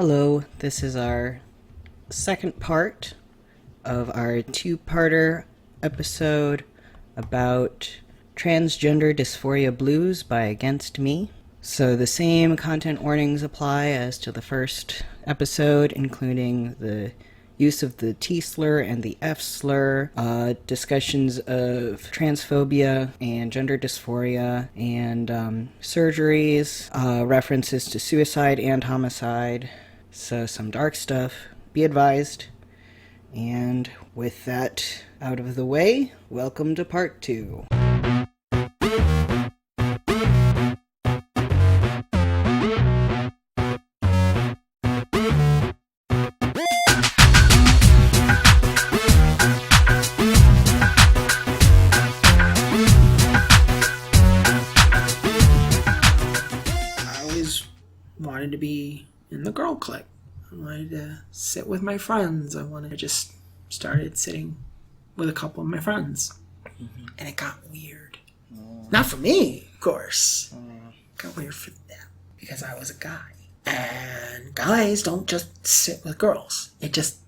Hello, this is our second part of our two-parter episode about Transgender Dysphoria Blues by Against Me. So the same content warnings apply as to the first episode, including the use of the t-slur and the f-slur, discussions of transphobia and gender dysphoria, and surgeries, references to suicide and homicide. So some dark stuff. Be advised. And with that out of the way, welcome to part 2. Wanted to be in the girl clique. I wanted to sit with my friends. I just started sitting with a couple of my friends. Mm-hmm. And it got weird. Not for me, of course. It got weird for them because I was a guy. And guys don't just sit with girls. It just,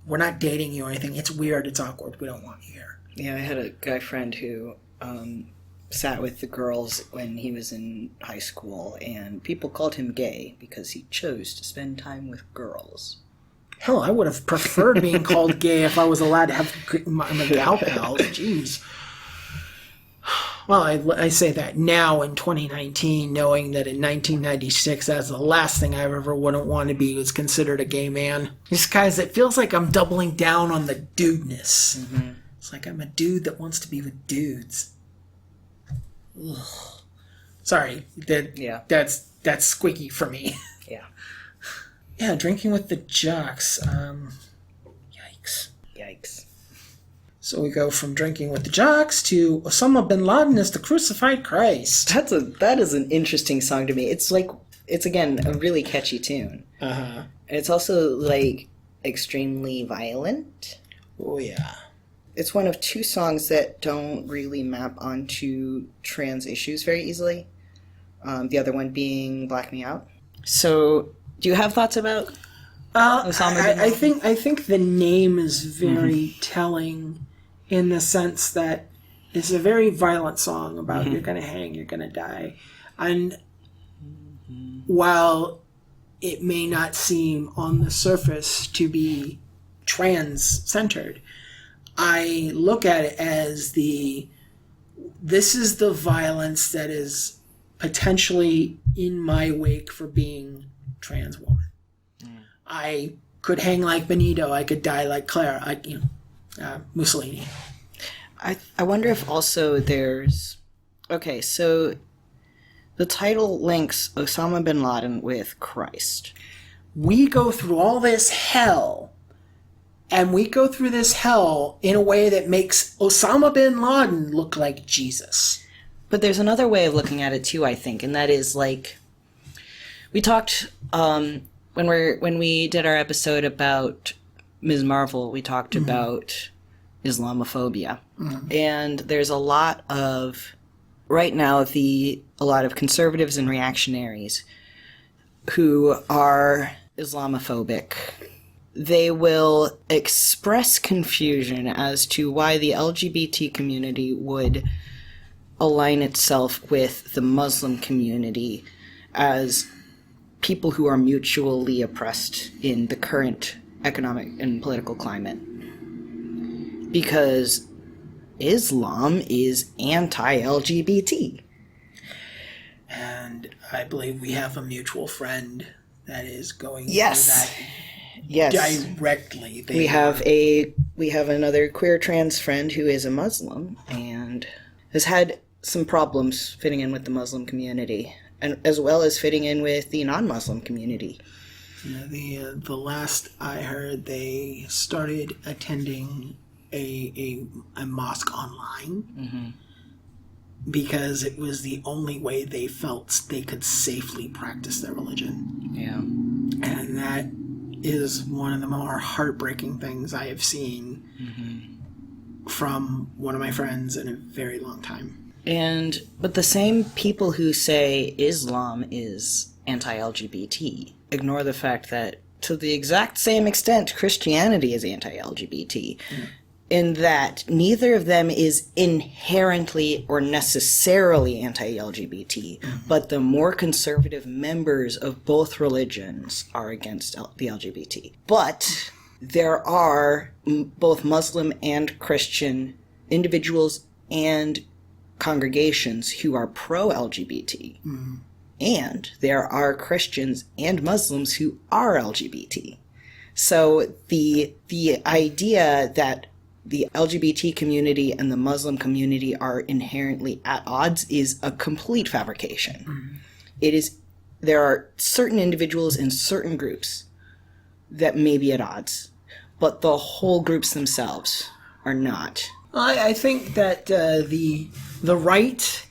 we're not dating you or anything. It's weird. It's awkward. We don't want you here. Yeah, I had a guy friend who sat with the girls when he was in high school, and people called him gay because he chose to spend time with girls. Hell, I would have preferred being called gay if I was allowed to have my gal pals. Jeez. Well, I say that now in 2019, knowing that in 1996, that's the last thing I ever wouldn't want to be was considered a gay man. Just guys, it feels like I'm doubling down on the dudeness. Mm-hmm. It's like I'm a dude that wants to be with dudes. Ugh. Sorry, that's squeaky for me. Yeah, drinking with the jocks. Yikes. So we go from drinking with the jocks to Osama bin Laden as the crucified Christ. That is an interesting song to me. It's again a really catchy tune. Uh-huh. And it's also extremely violent. Oh yeah. It's one of two songs that don't really map onto trans issues very easily. The other one being Black Me Out. So, do you have thoughts about Osama bin Laden? I think the name is very telling in the sense that it's a very violent song about you're going to hang, you're going to die. And while it may not seem on the surface to be trans-centered, I look at it as this is the violence that is potentially in my wake for being trans woman. I could hang like Benito. I could die like Claire. Mussolini. I wonder if also there's... Okay, so the title links Osama bin Laden with Christ. We go through all this hell... And we go through this hell in a way that makes Osama bin Laden look like Jesus. But there's another way of looking at it too, I think, and that is we talked when we did our episode about Ms. Marvel, we talked about Islamophobia, and there's a lot of right now a lot of conservatives and reactionaries who are Islamophobic. They will express confusion as to why the LGBT community would align itself with the Muslim community as people who are mutually oppressed in the current economic and political climate. Because Islam is anti-LGBT. And I believe we have a mutual friend that is going through that. Yes. Directly. We have another queer trans friend who is a Muslim and has had some problems fitting in with the Muslim community, and as well as fitting in with the non-Muslim community. The last I heard, they started attending a mosque online because it was the only way they felt they could safely practice their religion. Yeah. And that is one of the more heartbreaking things I have seen from one of my friends in a very long time. But the same people who say Islam is anti-LGBT ignore the fact that to the exact same extent Christianity is anti-LGBT, in that neither of them is inherently or necessarily anti-LGBT, but the more conservative members of both religions are against the LGBT. But there are both Muslim and Christian individuals and congregations who are pro-LGBT. And there are Christians and Muslims who are LGBT. So the idea that the LGBT community and the Muslim community are inherently at odds is a complete fabrication. There are certain individuals in certain groups that may be at odds, but the whole groups themselves are not. I think that the right's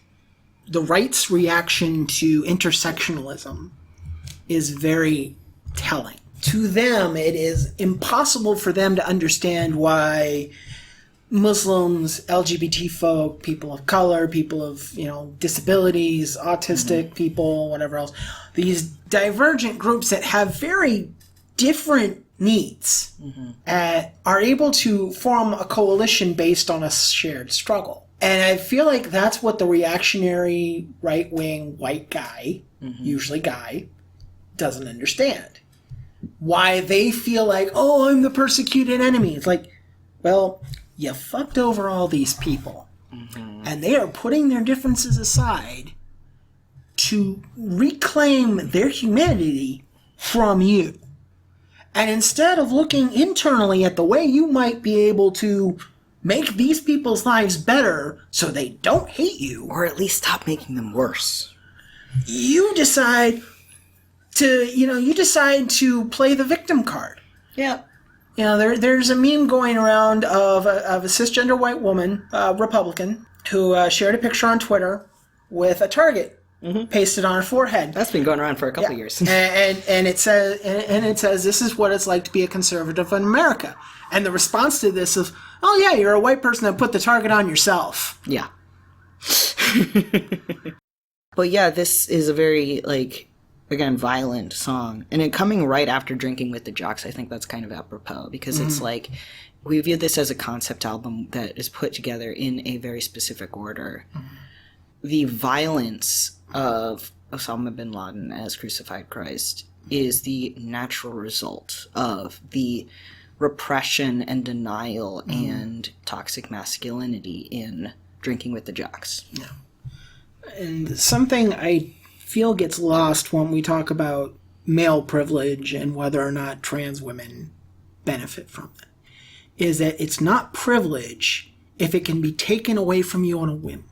reaction to intersectionalism is very telling. To them, it is impossible for them to understand why Muslims, LGBT folk, people of color, people of, disabilities, autistic people, whatever else, these divergent groups that have very different needs are able to form a coalition based on a shared struggle. And I feel like that's what the reactionary right-wing white guy, usually guy, doesn't understand. Why they feel like, oh, I'm the persecuted enemy. It's like, well, you fucked over all these people. And they are putting their differences aside to reclaim their humanity from you. And instead of looking internally at the way you might be able to make these people's lives better so they don't hate you, Or at least stop making them worse. you decide to play the victim card. Yeah. There's a meme going around of a cisgender white woman, Republican, who shared a picture on Twitter with a target pasted on her forehead. That's been going around for a couple of years. and it says this is what it's like to be a conservative in America. And the response to this is, oh yeah, you're a white person that put the target on yourself. Yeah. But yeah, this is a very, again, violent song. And it coming right after Drinking with the Jocks, I think that's kind of apropos. Because it's like, we view this as a concept album that is put together in a very specific order. The violence of Osama bin Laden as crucified Christ is the natural result of the repression and denial and toxic masculinity in Drinking with the Jocks. Yeah. And something I feel gets lost when we talk about male privilege and whether or not trans women benefit from it is that it's not privilege if it can be taken away from you on a whim.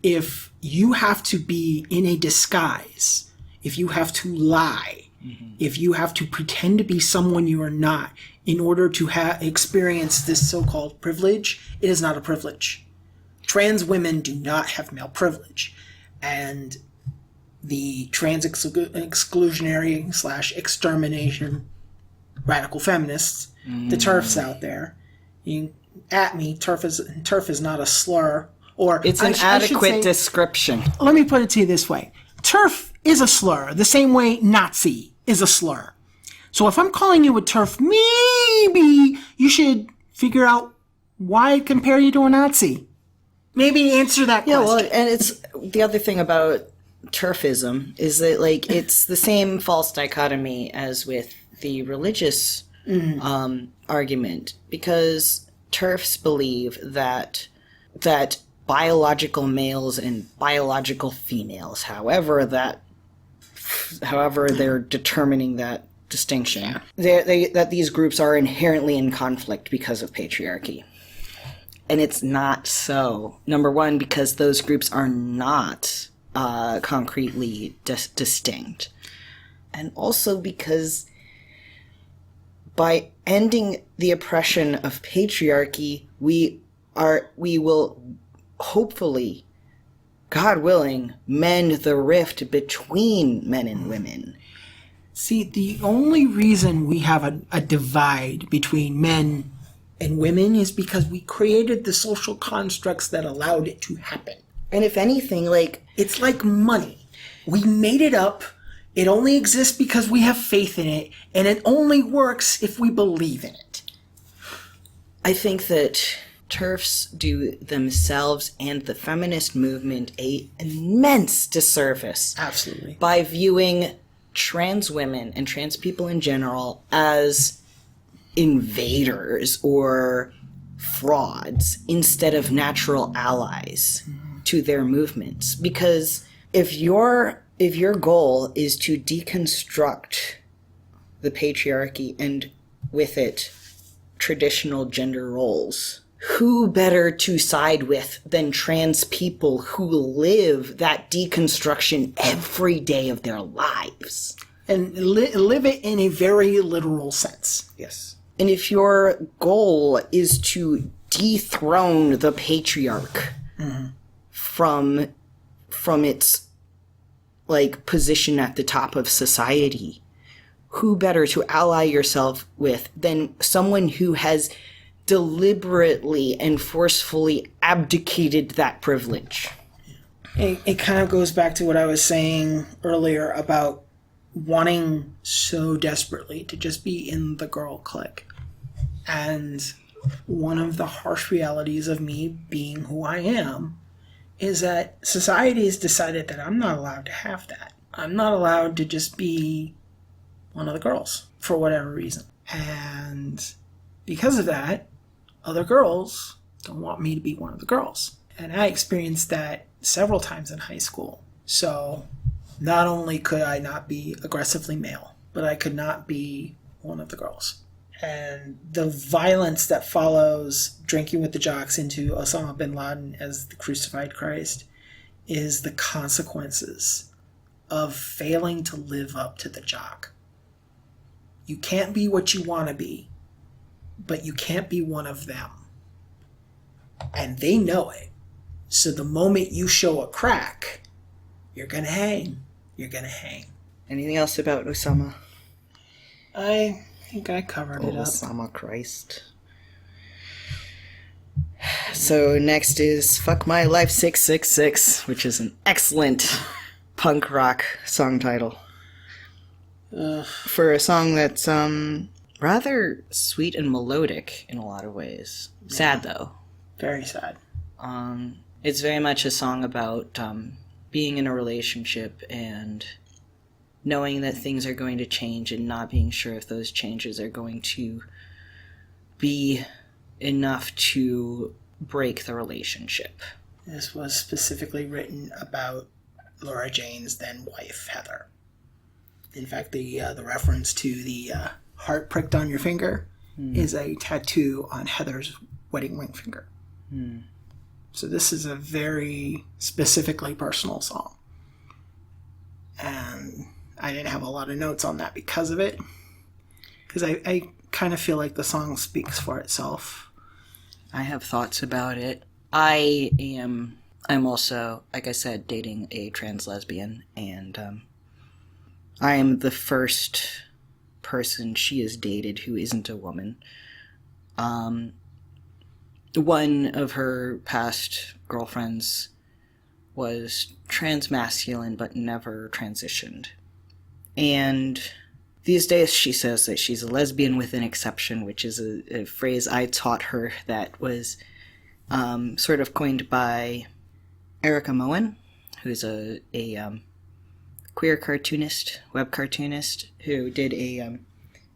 If you have to be in a disguise, if you have to lie, if you have to pretend to be someone you are not in order to experience this so-called privilege, it is not a privilege. Trans women do not have male privilege. And the trans-exclusionary / extermination radical feminists, the TERFs out there, you at me, TERF is not a slur. Or it's an adequate description. Let me put it to you this way. TERF is a slur, the same way Nazi is a slur. So if I'm calling you a TERF, maybe you should figure out why I'd compare you to a Nazi. Maybe answer that question. Yeah, well, and it's the other thing about TERFism is that, it's the same false dichotomy as with the religious argument, because TERFs believe that biological males and biological females, however they're determining that distinction, that these groups are inherently in conflict because of patriarchy. And it's not so. Number one, because those groups are not concretely distinct. And also because by ending the oppression of patriarchy, we will hopefully, God willing, mend the rift between men and women. See, the only reason we have a divide between men and women is because we created the social constructs that allowed it to happen. And if anything, it's like money. We made it up It only exists because we have faith in it, and it only works if we believe in it. I think that TERFs do themselves and the feminist movement an immense disservice. Absolutely. By viewing trans women and trans people in general as invaders or frauds instead of natural allies to their movements. Because if your goal is to deconstruct the patriarchy and with it traditional gender roles, who better to side with than trans people who live that deconstruction every day of their lives? And live it in a very literal sense. Yes. And if your goal is to dethrone the patriarch from its position at the top of society, who better to ally yourself with than someone who has deliberately and forcefully abdicated that privilege? It kind of goes back to what I was saying earlier about wanting so desperately to just be in the girl clique. And one of the harsh realities of me being who I am is that society has decided that I'm not allowed to have that. I'm not allowed to just be one of the girls for whatever reason. And because of that, other girls don't want me to be one of the girls. And I experienced that several times in high school. So not only could I not be aggressively male, but I could not be one of the girls. And the violence that follows drinking with the jocks into Osama bin Laden as the crucified Christ is the consequences of failing to live up to the jock. You can't be what you want to be, but you can't be one of them. And they know it. So the moment you show a crack, you're going to hang. You're going to hang. Anything else about Osama? I think I covered it up. Osama Christ. So next is Fuck My Life 666, which is an excellent punk rock song title. For a song that's rather sweet and melodic in a lot of ways. Yeah. Sad, though. Very sad. It's very much a song about being in a relationship and knowing that things are going to change and not being sure if those changes are going to be enough to break the relationship. This was specifically written about Laura Jane's then wife, Heather. In fact, the reference to the heart pricked on your finger is a tattoo on Heather's wedding ring finger. So this is a very specifically personal song. And I didn't have a lot of notes on that because of it. Because I kind of feel like the song speaks for itself. I have thoughts about it. I'm also, like I said, dating a trans lesbian, and I am the first person she has dated who isn't a woman. One of her past girlfriends was transmasculine but never transitioned. And these days she says that she's a lesbian with an exception, which is a phrase I taught her that was sort of coined by Erica Moen, who's a queer cartoonist, web cartoonist, who did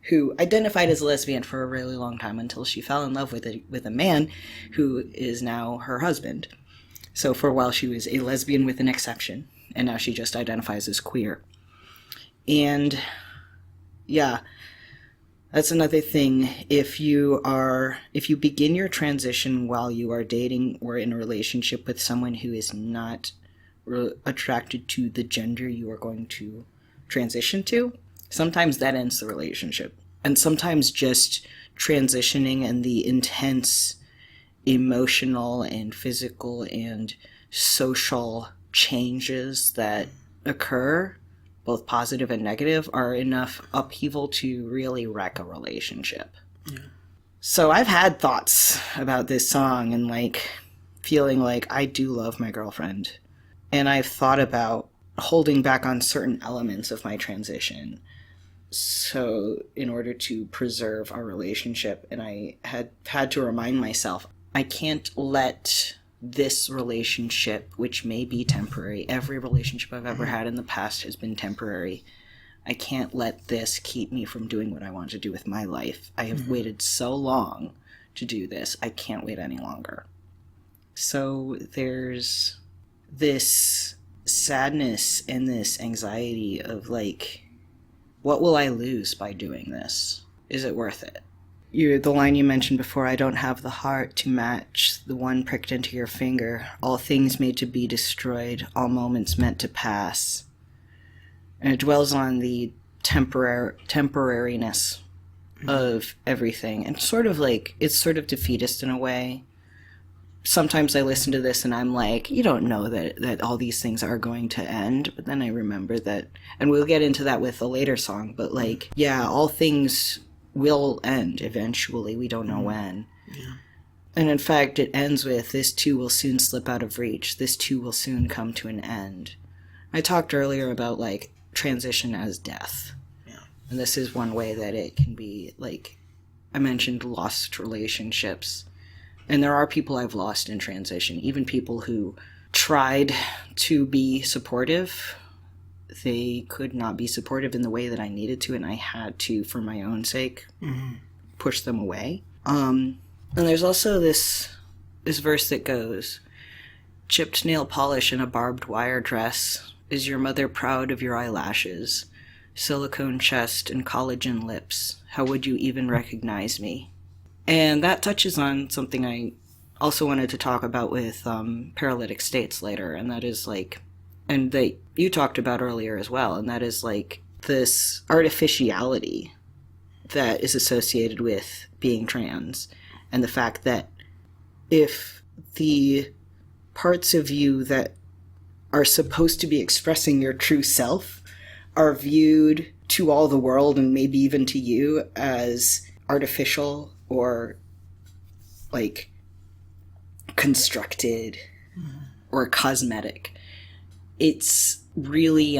who identified as a lesbian for a really long time until she fell in love with a man who is now her husband. So for a while she was a lesbian with an exception, and now she just identifies as queer. And yeah, that's another thing. If you begin your transition while you are dating or in a relationship with someone who is not attracted to the gender you are going to transition to, sometimes that ends the relationship. And sometimes just transitioning and the intense emotional and physical and social changes that occur, both positive and negative, are enough upheaval to really wreck a relationship. Yeah. So I've had thoughts about this song and feeling like I do love my girlfriend. And I've thought about holding back on certain elements of my transition. So in order to preserve our relationship, and I had to remind myself, I can't let this relationship, which may be temporary, every relationship I've ever had in the past has been temporary. I can't let this keep me from doing what I want to do with my life. I have waited so long to do this. I can't wait any longer. So there's this sadness and this anxiety of like, what will I lose by doing this? Is it worth it? The line you mentioned before, I don't have the heart to match the one pricked into your finger. All things made to be destroyed, all moments meant to pass. And it dwells on the temporariness of everything. And sort of like, it's sort of defeatist in a way. Sometimes I listen to this and I'm like, you don't know that all these things are going to end. But then I remember that, and we'll get into that with a later song, but like, yeah, all things will end eventually. We don't know when. Yeah. And in fact, it ends with, this too will soon slip out of reach. This too will soon come to an end. I talked earlier about like transition as death. Yeah. And this is one way that it can be, like, I mentioned lost relationships. And there are people I've lost in transition, even people who tried to be supportive. They could not be supportive in the way that I needed to, and I had to, for my own sake, push them away. And there's also this verse that goes, chipped nail polish in a barbed wire dress. Is your mother proud of your eyelashes? Silicone chest and collagen lips. How would you even recognize me? And that touches on something I also wanted to talk about with Paralytic States later, and that is like, and that you talked about earlier as well, and that is like this artificiality that is associated with being trans, and the fact that if the parts of you that are supposed to be expressing your true self are viewed to all the world and maybe even to you as artificial or like constructed or cosmetic, it's really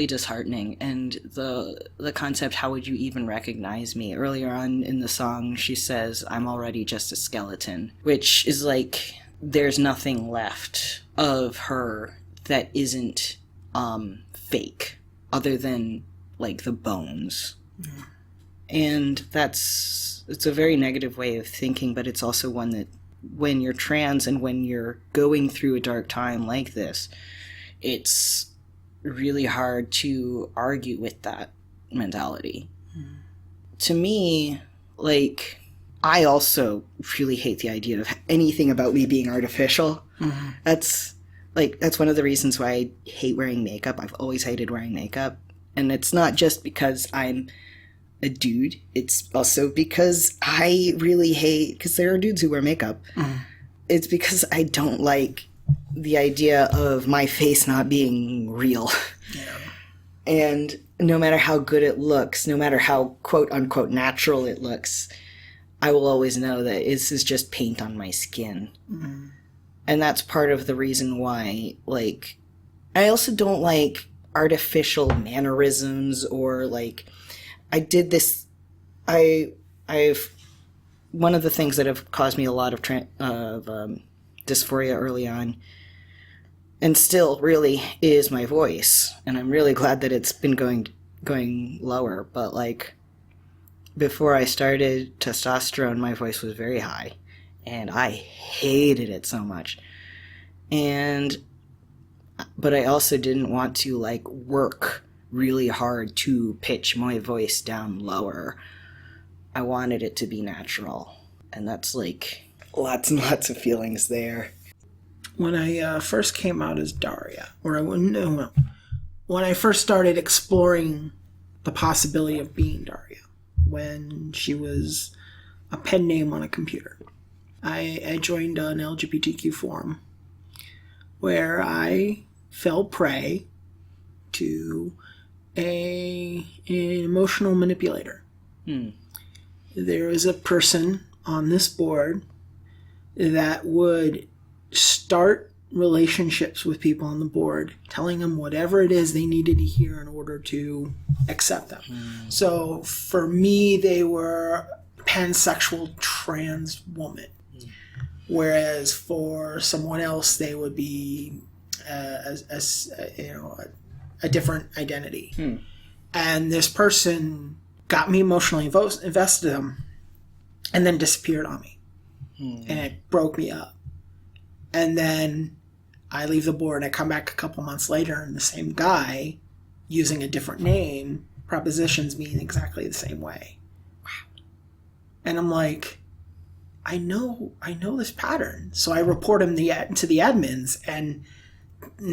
disheartening. And the concept, how would you even recognize me? Earlier on in the song, she says, I'm already just a skeleton, which is like, there's nothing left of her that isn't fake, other than like the bones. And it's a very negative way of thinking, but it's also one that when you're trans and when you're going through a dark time like this, it's really hard to argue with that mentality. To me, like, I also really hate the idea of anything about me being artificial. That's one of the reasons why I hate wearing makeup. I've always hated wearing makeup. And it's not just because I'm a dude. It's also because I really hate, because there are dudes who wear makeup. It's because I don't like the idea of my face not being real. Yeah. And no matter how good it looks, no matter how quote unquote natural it looks, I will always know that this is just paint on my skin. And that's part of the reason why, like, I also don't like artificial mannerisms or like, I've one of the things that have caused me a lot of dysphoria early on, and still really, is my voice. And I'm really glad that it's been going lower. But like, before I started testosterone, my voice was very high, and I hated it so much. But I also didn't want to like work really hard to pitch my voice down lower. I wanted it to be natural. And that's like lots and lots of feelings there. When I first came out as Daria, when I first started exploring the possibility of being Daria, when she was a pen name on a computer, I joined an LGBTQ forum where I fell prey to an emotional manipulator. There was a person on this board that would start relationships with people on the board, telling them whatever it is they needed to hear in order to accept them. So for me, they were pansexual trans woman, whereas for someone else, they would be a different identity. And this person got me emotionally invested in them and then disappeared on me. And it broke me up. And then I leave the board and I come back a couple months later and the same guy, using a different name, propositions me in exactly the same way. Wow. And I'm like, I know this pattern. So I report him to the admins and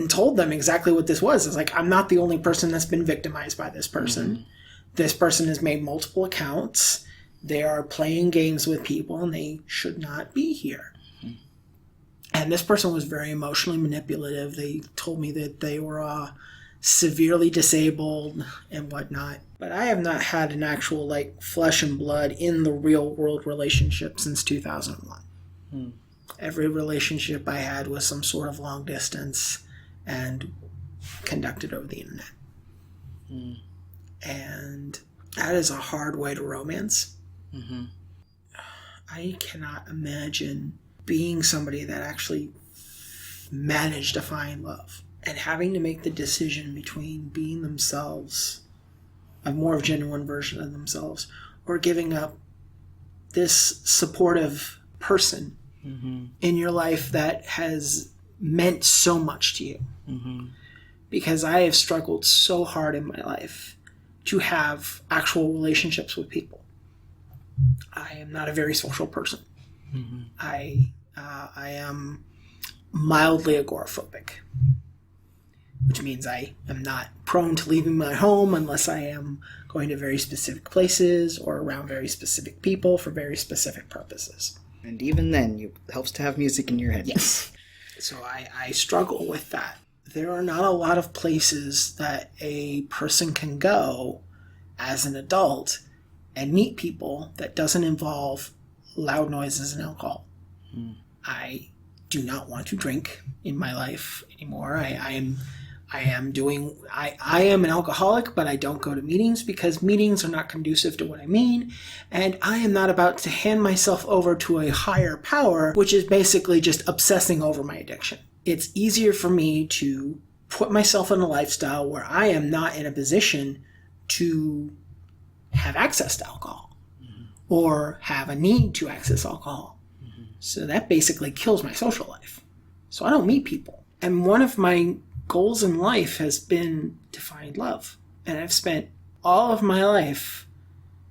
told them exactly what this was. It's like, I'm not the only person that's been victimized by this person. This person has made multiple accounts. They are playing games with people and they should not be here. And this person was very emotionally manipulative. They told me that they were severely disabled and whatnot. But I have not had an actual flesh and blood in the real world relationship since 2001. Every relationship I had was some sort of long distance and conducted over the internet. And that is a hard way to romance. I cannot imagine being somebody that actually managed to find love and having to make the decision between being themselves, a more genuine version of themselves, or giving up this supportive person in your life that has meant so much to you. Because I have struggled so hard in my life to have actual relationships with people. I am not a very social person. I am mildly agoraphobic, which means I am not prone to leaving my home unless I am going to very specific places or around very specific people for very specific purposes. And even then, it helps to have music in your head. Yes. So I struggle with that. There are not a lot of places that a person can go as an adult and meet people that doesn't involve loud noises and alcohol. I do not want to drink in my life anymore. I am an alcoholic, but I don't go to meetings because meetings are not conducive to what I mean. And I am not about to hand myself over to a higher power, which is basically just obsessing over my addiction. It's easier for me to put myself in a lifestyle where I am not in a position to have access to alcohol or have a need to access alcohol. So that basically kills my social life. So I don't meet people. And one of my goals in life has been to find love. And I've spent all of my life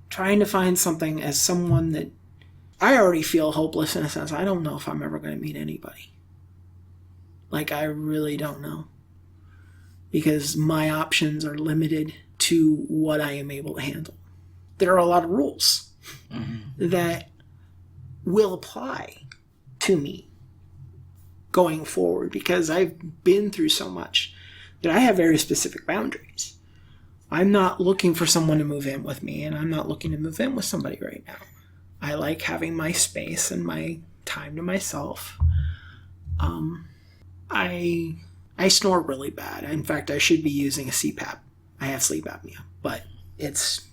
trying to find something as someone that I already feel hopeless in a sense. I don't know if I'm ever going to meet anybody. I really don't know. Because my options are limited to what I am able to handle. There are a lot of rules that will apply to me going forward because I've been through so much that I have very specific boundaries. I'm not looking for someone to move in with me, and I'm not looking to move in with somebody right now. I like having my space and my time to myself. I snore really bad. In fact, I should be using a CPAP. I have sleep apnea, but it's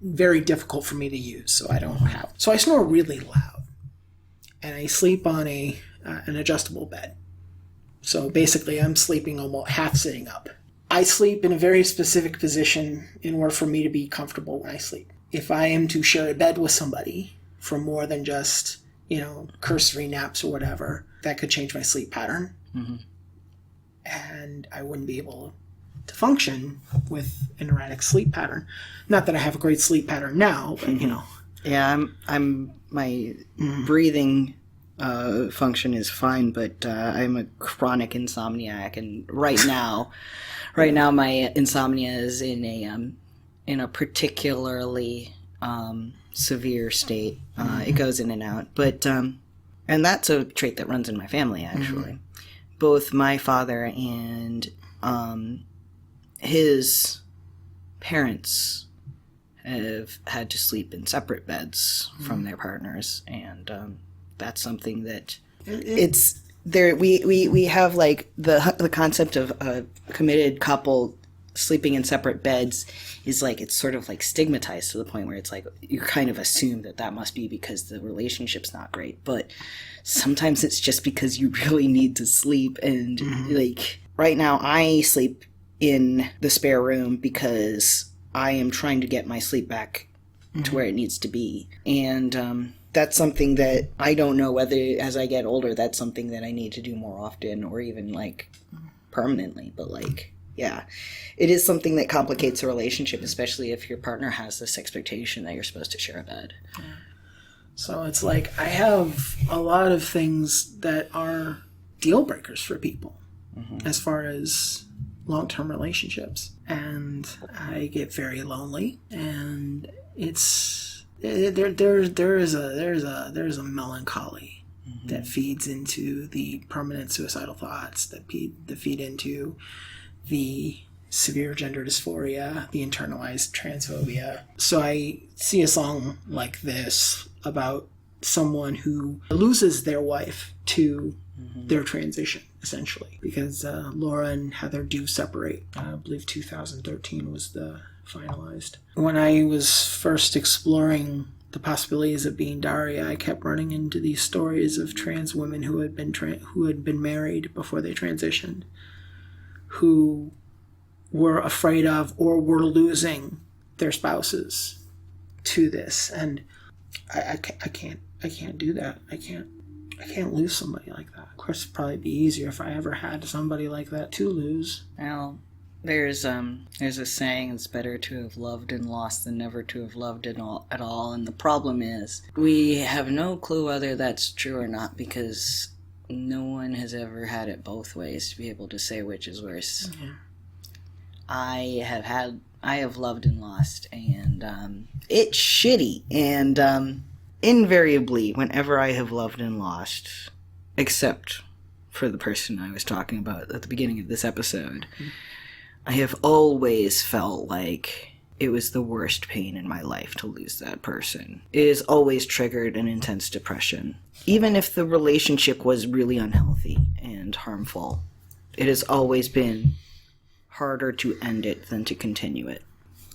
very difficult for me to use, so I don't have. So I snore really loud, and I sleep on an adjustable bed. So basically, I'm sleeping almost half sitting up. I sleep in a very specific position in order for me to be comfortable when I sleep. If I am to share a bed with somebody for more than just, cursory naps or whatever, that could change my sleep pattern. And I wouldn't be able to function with an erratic sleep pattern. Not that I have a great sleep pattern now, but Yeah, my breathing function is fine, but I'm a chronic insomniac, and right now my insomnia is in a particularly severe state. It goes in and out, but and that's a trait that runs in my family actually. Both my father and his parents have had to sleep in separate beds from their partners, and that's something that it's there we have like the concept of a committed couple sleeping in separate beds is like, it's sort of like stigmatized to the point where it's like you kind of assume that must be because the relationship's not great, but sometimes it's just because you really need to sleep. And like right now I sleep in the spare room because I am trying to get my sleep back to where it needs to be. And that's something that I don't know whether as I get older that's something that I need to do more often or even like permanently, but like, yeah, it is something that complicates a relationship, especially if your partner has this expectation that you're supposed to share a bed. Yeah. So it's like I have a lot of things that are deal breakers for people as far as long-term relationships, and I get very lonely, and there's a melancholy that feeds into the permanent suicidal thoughts that feed into the severe gender dysphoria, the internalized transphobia. So I see a song like this about someone who loses their wife to their transition, essentially, because Laura and Heather do separate. I believe 2013 was the finalized. When I was first exploring the possibilities of being Daria, I kept running into these stories of trans women who had been married before they transitioned, who were afraid of or were losing their spouses to this, and I can't do that. I can't lose somebody like that. Of course, it'd probably be easier if I ever had somebody like that to lose. Well, there's a saying, it's better to have loved and lost than never to have loved at all. And the problem is we have no clue whether that's true or not, because no one has ever had it both ways to be able to say which is worse. Yeah. I have loved and lost, and it's shitty. And invariably, whenever I have loved and lost, except for the person I was talking about at the beginning of this episode, I have always felt like it was the worst pain in my life to lose that person. It has always triggered an intense depression. Even if the relationship was really unhealthy and harmful, it has always been harder to end it than to continue it.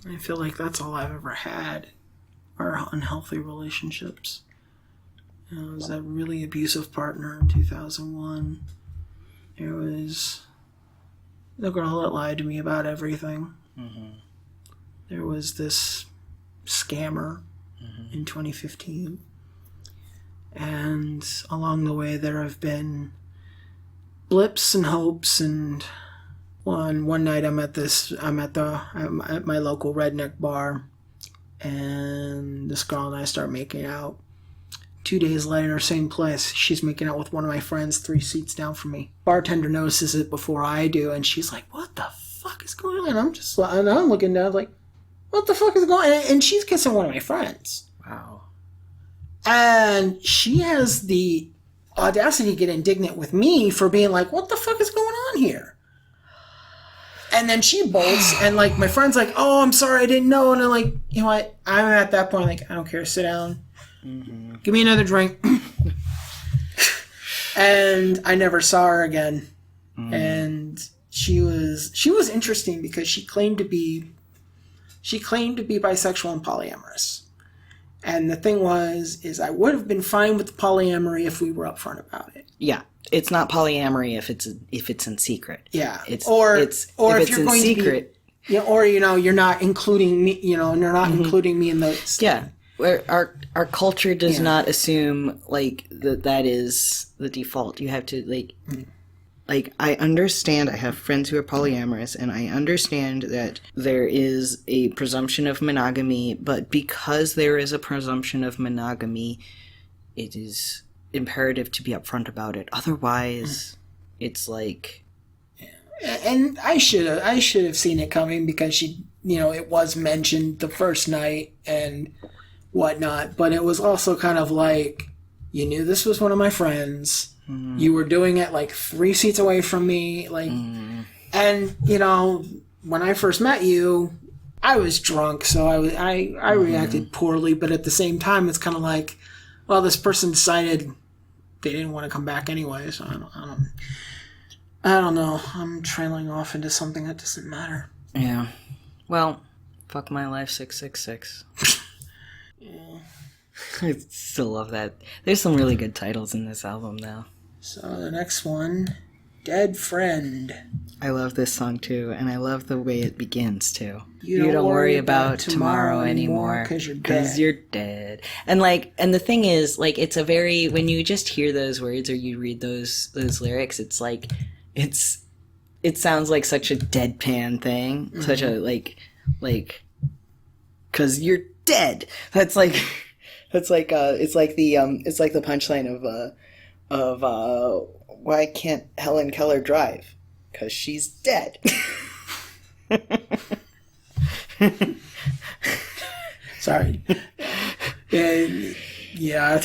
I feel like that's all I've ever had, are unhealthy relationships. I was a really abusive partner in 2001. There was the girl that lied to me about everything. There was this scammer in 2015. And along the way there have been blips and hopes, and one night I'm at my local redneck bar, and this girl and I start making out. 2 days later, same place, she's making out with one of my friends 3 seats down from me. Bartender notices it before I do, and she's like, "What the fuck is going on?" I'm looking down like, "What the fuck is going on?" And she's kissing one of my friends. Wow. And she has the audacity to get indignant with me for being like, "What the fuck is going on here?" And then she bolts, and like my friend's like, "Oh, I'm sorry, I didn't know." And I'm like, you know what? I'm at that point like, I don't care, sit down. Give me another drink. And I never saw her again. And she was interesting because she claimed to be bisexual and polyamorous. And the thing is I would have been fine with the polyamory if we were upfront about it. Yeah. It's not polyamory if it's in secret. Yeah. If if you're in going secret. To be, or you're not including me, you're not including me in the. Yeah. Where our culture does not assume like that is the default. You have to like I understand, I have friends who are polyamorous, and I understand that there is a presumption of monogamy, but because there is a presumption of monogamy, it is imperative to be upfront about it. Otherwise, it's like... And I should have seen it coming, because it was mentioned the first night and whatnot, but it was also kind of like, you knew this was one of my friends. You were doing it like 3 seats away from me, and when I first met you, I was drunk, so I reacted poorly. But at the same time, it's kind of like, well, this person decided they didn't want to come back anyway, so I don't know. I'm trailing off into something that doesn't matter. Yeah. Well, fuck my life 666. Yeah. I still love that. There's some really good titles in this album now. So the next one, Dead Friend. I love this song too, and I love the way it begins too. You don't worry about tomorrow anymore because you're dead. And the thing is, like, it's a very, when you just hear those words or you read those lyrics, it's like, it sounds like such a deadpan thing, such a like, because you're dead. It's like the punchline of why can't Helen Keller drive? Because she's dead. Sorry. Yeah.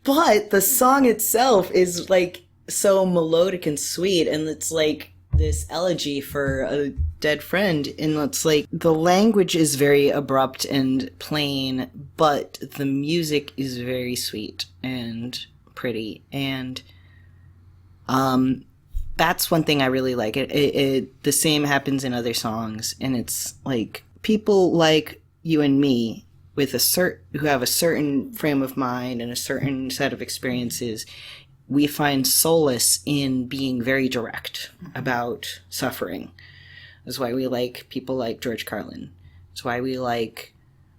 But the song itself is like so melodic and sweet, and it's like this elegy for a dead friend, and it's like the language is very abrupt and plain, but the music is very sweet and pretty, and that's one thing I really like. It the same happens in other songs, and it's like people like you and me with who have a certain frame of mind and a certain set of experiences, we find solace in being very direct about suffering. That's why we like people like George Carlin. It's why we like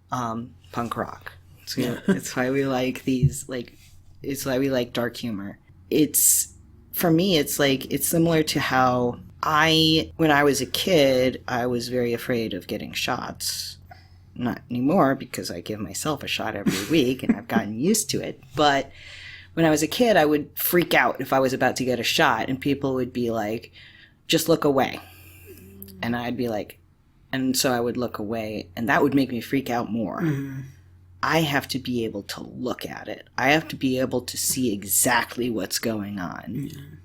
punk rock. It's why we like it's why we like dark humor. For me, it's like, it's similar to how when I was a kid, I was very afraid of getting shots. Not anymore, because I give myself a shot every week and I've gotten used to it. But when I was a kid, I would freak out if I was about to get a shot, and people would be like, just look away. And I'd be like, and so I would look away, and that would make me freak out more. Mm-hmm. I have to be able to look at it. I have to be able to see exactly what's going on. Mm-hmm.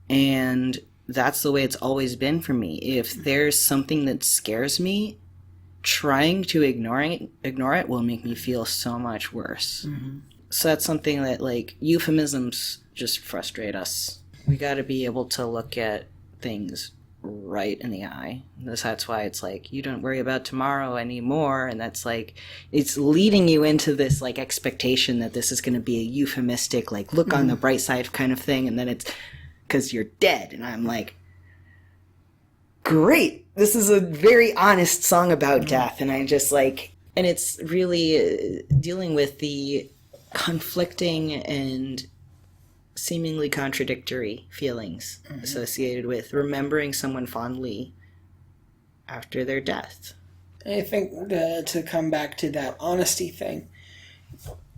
And that's the way it's always been for me. If there's something that scares me, trying to ignore it will make me feel so much worse. Mm-hmm. So that's something that, like, euphemisms just frustrate us. We got to be able to look at things right in the eye. That's why it's like, you don't worry about tomorrow anymore. And that's like, it's leading you into this like expectation that this is going to be a euphemistic, like, look on the bright side kind of thing. And then it's because you're dead. And I'm like, great. This is a very honest song about death. And I just like, and it's really dealing with the conflicting and seemingly contradictory feelings associated with remembering someone fondly after their death. I think to come back to that honesty thing,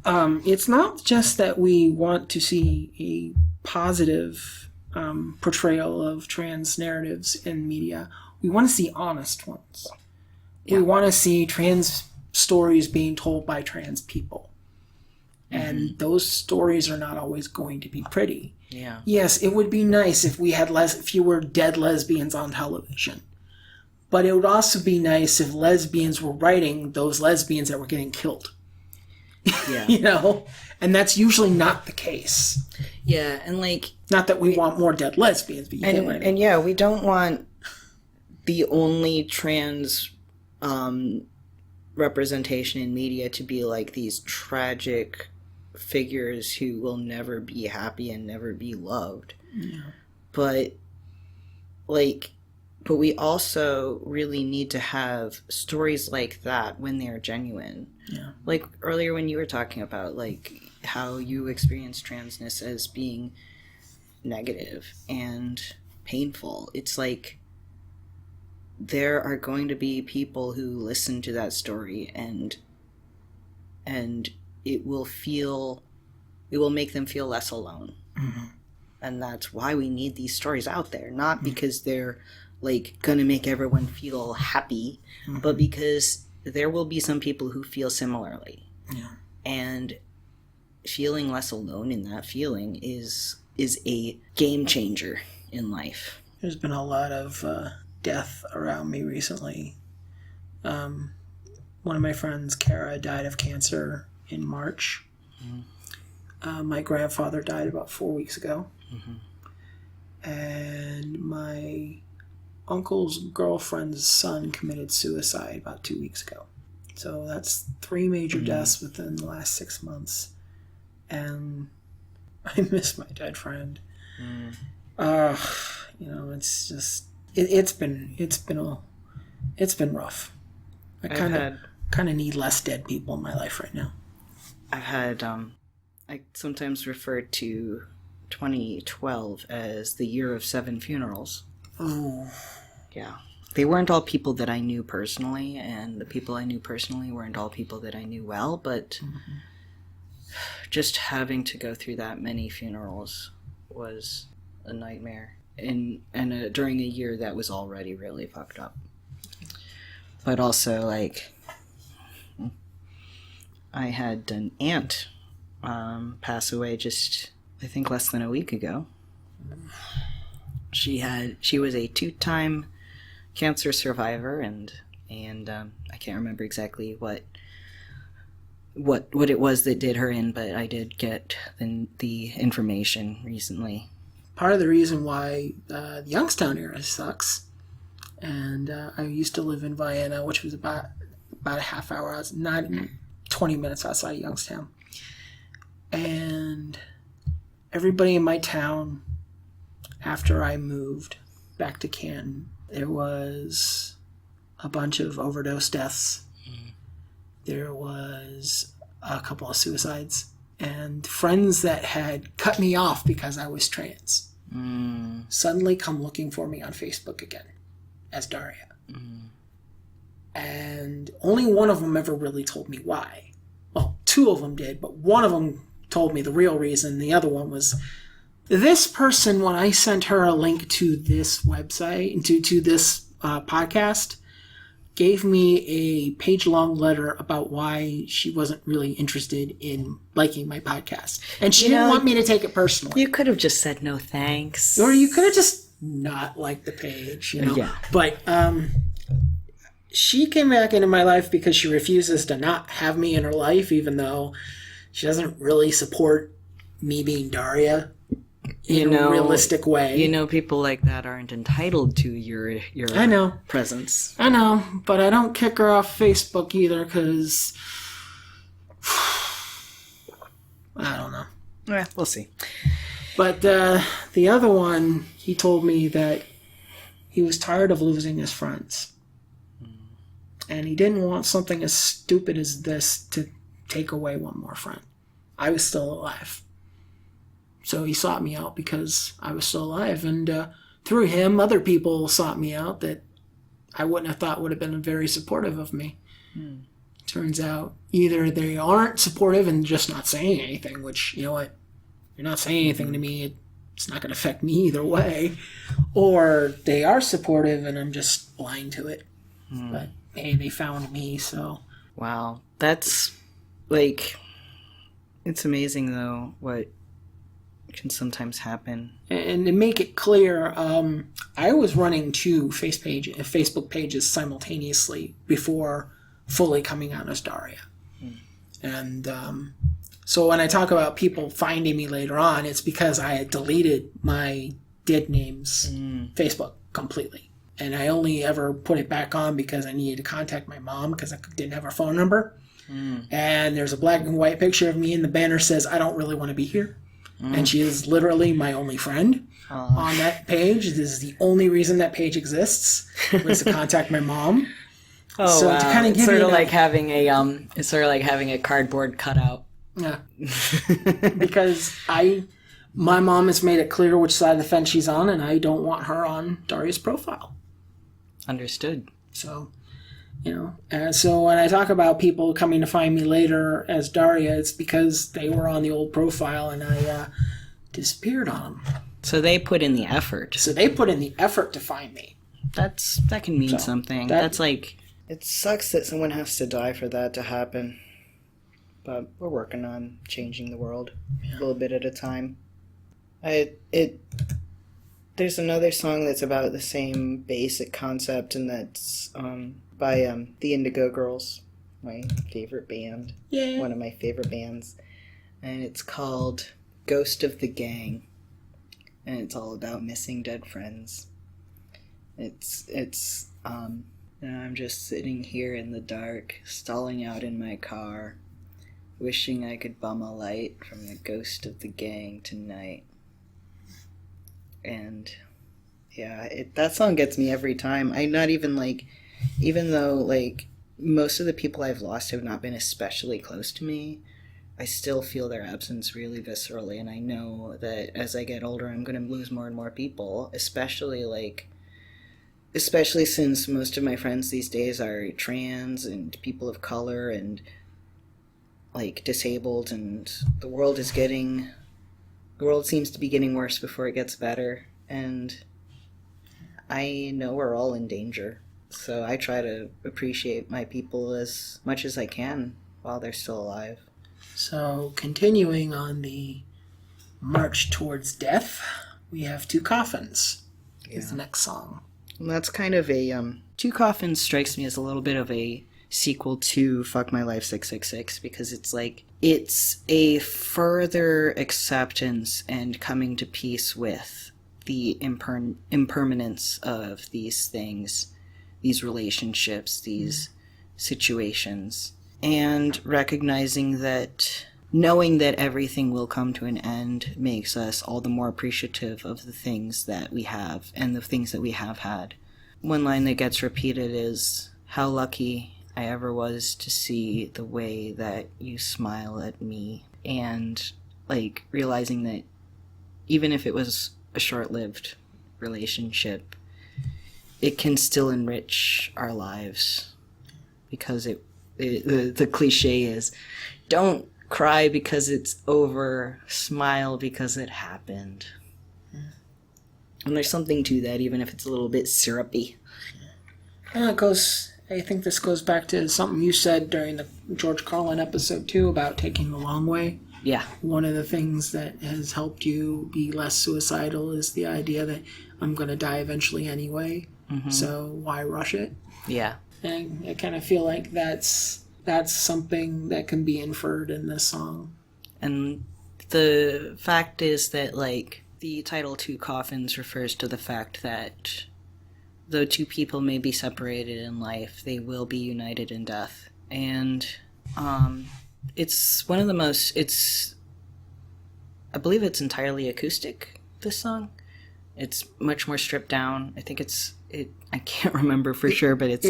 it's not just that we want to see a positive portrayal of trans narratives in media. We want to see honest ones. Yeah. We want to see trans stories being told by trans people. And those stories are not always going to be pretty. Yeah. Yes, it would be nice if we had fewer dead lesbians on television. But it would also be nice if lesbians were writing those lesbians that were getting killed. Yeah. You know? And that's usually not the case. Yeah, and like... Not that we want more dead lesbians, but you get what I mean. And yeah, we don't want the only trans representation in media to be like these tragic figures who will never be happy and never be loved. Yeah. But we also really need to have stories like that when they're genuine. Yeah. Like earlier when you were talking about like how you experience transness as being negative and painful. It's like there are going to be people who listen to that story and it will make them feel less alone. Mm-hmm. And that's why we need these stories out there, not because they're like going to make everyone feel happy, but because there will be some people who feel similarly. Yeah. And feeling less alone in that feeling is a game changer in life. There's been a lot of death around me recently. One of my friends, Kara, died of cancer in March. My grandfather died about 4 weeks ago. And my uncle's girlfriend's son committed suicide about 2 weeks ago. So that's 3 major deaths within the last 6 months. And I miss my dead friend. It's just it's been rough. I kind of need less dead people in my life right now. I've had I sometimes refer to 2012 as the year of 7 funerals. Oh. Yeah. They weren't all people that I knew personally, and the people I knew personally weren't all people that I knew well, but just having to go through that many funerals was a nightmare. And during a year that was already really fucked up. But also, like, I had an aunt pass away just, I think, less than a week ago. She was a 2-time cancer survivor, and I can't remember exactly what it was that did her in, but I did get the information recently. Part of the reason why the Youngstown area sucks, and I used to live in Vienna, which was about a half hour, not 20 minutes outside of Youngstown. And everybody in my town, after I moved back to Canton, there was a bunch of overdose deaths. There was a couple of suicides. And friends that had cut me off because I was trans suddenly come looking for me on Facebook again as Daria. And only one of them ever really told me why. Well, 2 of them did, but one of them told me the real reason. The other one was this person, when I sent her a link to this website, to this podcast, gave me a page-long letter about why she wasn't really interested in liking my podcast. And she didn't want me to take it personally. You could have just said no thanks. Or you could have just not liked the page, Yeah. But she came back into my life because she refuses to not have me in her life, even though she doesn't really support me being Daria in a realistic way. People like that aren't entitled to your presence. I know, but I don't kick her off Facebook either because I don't know. Yeah, we'll see. But the other one, he told me that he was tired of losing his friends. And he didn't want something as stupid as this to take away one more friend. I was still alive. So he sought me out because I was still alive. And through him, other people sought me out that I wouldn't have thought would have been very supportive of me. Turns out either they aren't supportive and just not saying anything, which, you know what, you're not saying anything to me, it's not going to affect me either way. Or they are supportive and I'm just blind to it. But hey, they found me, so. Wow. That's, like, it's amazing, though, what can sometimes happen. And to make it clear, I was running 2 Facebook pages simultaneously before fully coming out as Daria. And so when I talk about people finding me later on, it's because I had deleted my dead names Facebook completely. And I only ever put it back on because I needed to contact my mom because I didn't have her phone number. And there's a black and white picture of me, and the banner says, "I don't really want to be here." And she is literally my only friend on that page. This is the only reason that page exists, was to contact my mom. Oh, so wow. To kind of give it's sort of like having it's sort of like having a cardboard cutout. Yeah. Because my mom has made it clear which side of the fence she's on, and I don't want her on Daria's profile. Understood. So, and so when I talk about people coming to find me later as Daria, it's because they were on the old profile and I disappeared on them. So they put in the effort. So they put in the effort to find me. That can mean something. That's like, it sucks that someone has to die for that to happen. But we're working on changing the world a little bit at a time. There's another song that's about the same basic concept, and that's by the Indigo Girls, my favorite band. Yeah. One of my favorite bands. and it's called Ghost of the Gang, and it's all about missing dead friends. I'm just sitting here in the dark, stalling out in my car, wishing I could bum a light from the ghost of the gang tonight. And yeah, that song gets me every time. I'm not even even though most of the people I've lost have not been especially close to me, I still feel their absence really viscerally, and I know that as I get older I'm going to lose more and more people, especially since most of my friends these days are trans and people of color and disabled, and the world seems to be getting worse before it gets better, and I know we're all in danger. So I try to appreciate my people as much as I can while they're still alive. So, continuing on the march towards death, we have Two Coffins is the next song. And that's kind of a... Two Coffins strikes me as a little bit of a sequel to Fuck My Life 666, because it's a further acceptance and coming to peace with the impermanence of these things, these relationships, these situations, and recognizing that knowing that everything will come to an end makes us all the more appreciative of the things that we have and the things that we have had. One line that gets repeated is, "How lucky I ever was to see the way that you smile at me." And realizing that even if it was a short-lived relationship, it can still enrich our lives, because the cliche is, don't cry because it's over, smile because it happened. And there's something to that, even if it's a little bit syrupy. I think this goes back to something you said during the George Carlin episode too, about taking the long way. Yeah. One of the things that has helped you be less suicidal is the idea that I'm going to die eventually anyway, so why rush it? Yeah. And I kind of feel like that's something that can be inferred in this song. And the fact is that, the title Two Coffins refers to the fact that though two people may be separated in life, they will be united in death. And it's one of the most... I believe it's entirely acoustic, this song. It's much more stripped down. I think I can't remember for sure, but it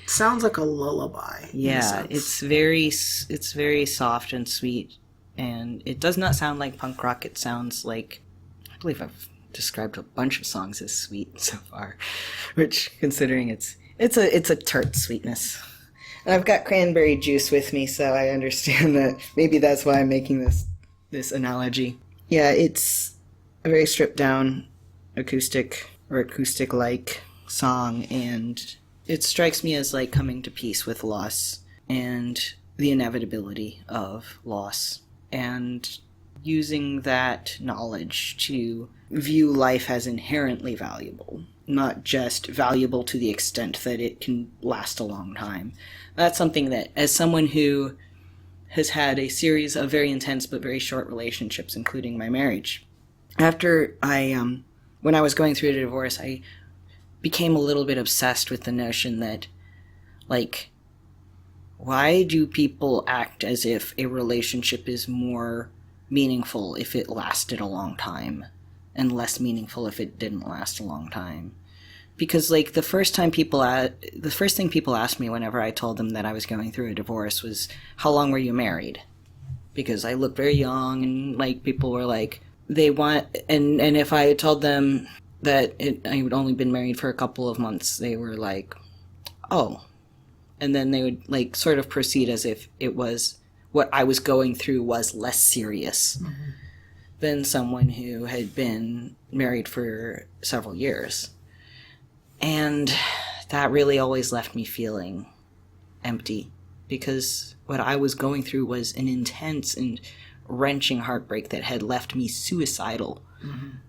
sounds like a lullaby. Yeah, it's very soft and sweet, and it does not sound like punk rock. It sounds like, I believe I've described a bunch of songs as sweet so far, which, considering it's a tart sweetness. And I've got cranberry juice with me, so I understand that maybe that's why I'm making this analogy. Yeah, it's a very stripped down acoustic-like song, and it strikes me as coming to peace with loss and the inevitability of loss, and using that knowledge to view life as inherently valuable, not just valuable to the extent that it can last a long time. That's something that, as someone who has had a series of very intense but very short relationships, including my marriage, after when I was going through a divorce, I became a little bit obsessed with the notion that, why do people act as if a relationship is more meaningful if it lasted a long time and less meaningful if it didn't last a long time? Because, the first thing people asked me whenever I told them that I was going through a divorce was, how long were you married? Because I looked very young, and, people were they want... And if I had told them that I had only been married for a couple of months, they were like, oh. And then they would, sort of proceed as if it was... what I was going through was less serious than someone who had been married for several years. And that really always left me feeling empty, because what I was going through was an intense and wrenching heartbreak that had left me suicidal,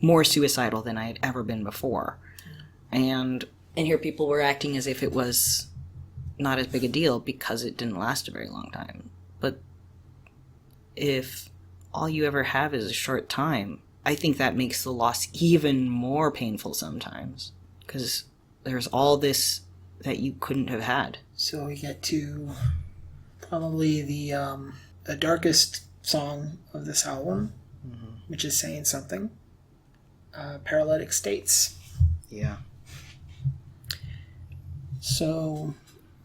more suicidal than I had ever been before. And here people were acting as if it was not as big a deal because it didn't last a very long time. But if all you ever have is a short time. I think that makes the loss even more painful sometimes, because there's all this that you couldn't have had. So we get to probably the darkest song of this album, which is saying something. Paralytic States. Yeah. So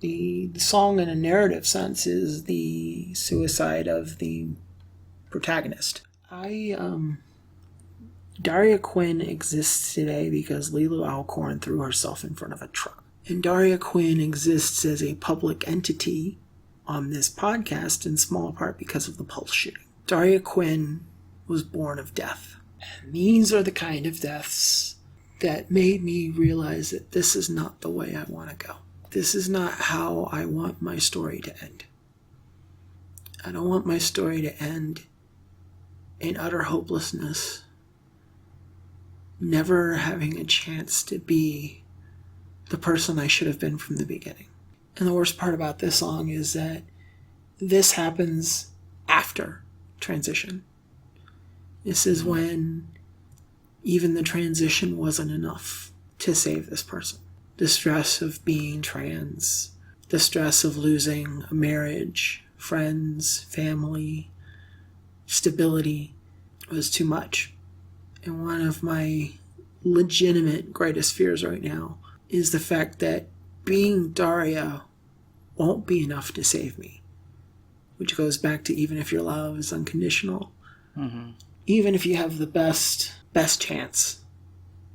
the song in a narrative sense is the suicide of the protagonist. Daria Quinn exists today because Lilo Alcorn threw herself in front of a truck. And Daria Quinn exists as a public entity on this podcast in small part because of the Pulse shooting. Daria Quinn was born of death. And these are the kind of deaths that made me realize that this is not the way I want to go. This is not how I want my story to end. I don't want my story to end in utter hopelessness, never having a chance to be the person I should have been from the beginning. And the worst part about this song is that this happens after transition. This is when even the transition wasn't enough to save this person. The stress of being trans, the stress of losing a marriage, friends, family, stability was too much. And one of my legitimate greatest fears right now is the fact that being Daria won't be enough to save me. Which goes back to even if your love is unconditional, even if you have the best chance,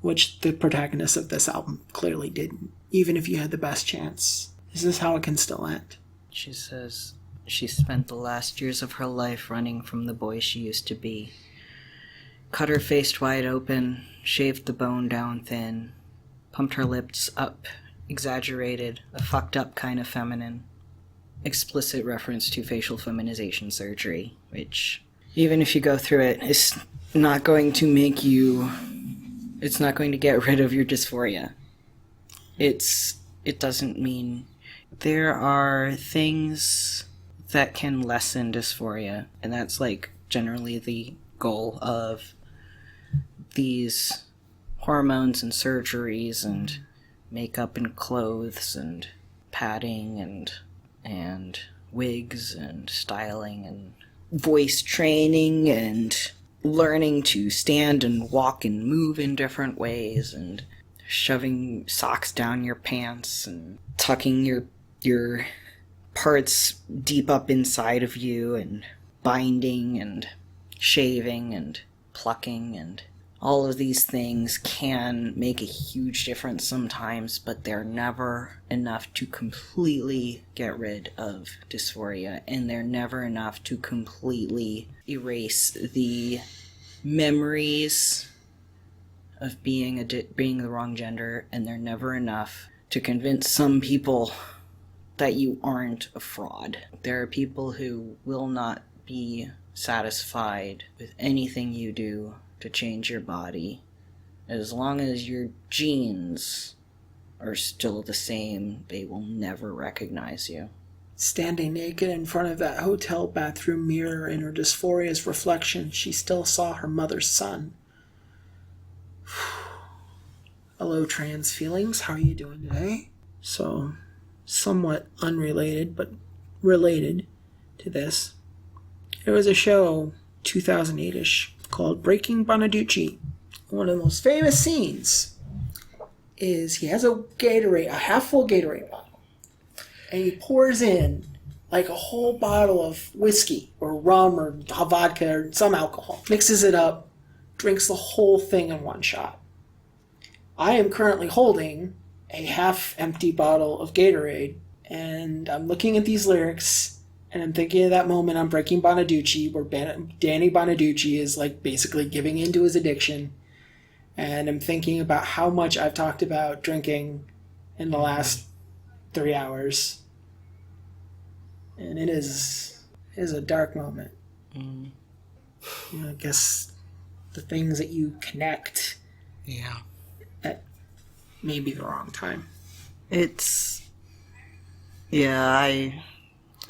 which the protagonist of this album clearly didn't, even if you had the best chance, is this how it can still end? She says she spent the last years of her life running from the boy she used to be. Cut her face wide open, shaved the bone down thin, pumped her lips up, exaggerated, a fucked up kind of feminine. Explicit reference to facial feminization surgery, which, even if you go through it, is not going to make you... It's not going to get rid of your dysphoria. It doesn't mean... There are things that can lessen dysphoria, and that's like generally the goal of these hormones and surgeries and makeup and clothes and padding and wigs and styling and voice training and learning to stand and walk and move in different ways and shoving socks down your pants and tucking your parts deep up inside of you and binding and shaving and plucking, and all of these things can make a huge difference sometimes, but they're never enough to completely get rid of dysphoria, and they're never enough to completely erase the memories of being the wrong gender, and they're never enough to convince some people that you aren't a fraud. There are people who will not be satisfied with anything you do to change your body. As long as your genes are still the same, they will never recognize you. Standing naked in front of that hotel bathroom mirror in her dysphoria's reflection, she still saw her mother's son. Hello, trans feelings. How are you doing today? So, somewhat unrelated, but related to this. There was a show, 2008-ish, called Breaking Bonaducci. One of the most famous scenes is he has a Gatorade, a half-full Gatorade bottle, and he pours in like a whole bottle of whiskey or rum or vodka or some alcohol, mixes it up, drinks the whole thing in one shot. I am currently holding a half-empty bottle of Gatorade, and I'm looking at these lyrics, and I'm thinking of that moment on Breaking Bonaducci where Danny Bonaducci is like basically giving in to his addiction, and I'm thinking about how much I've talked about drinking in the last 3 hours, and it is a dark moment. You know, I guess the things that you connect at maybe the wrong time. It's... Yeah, I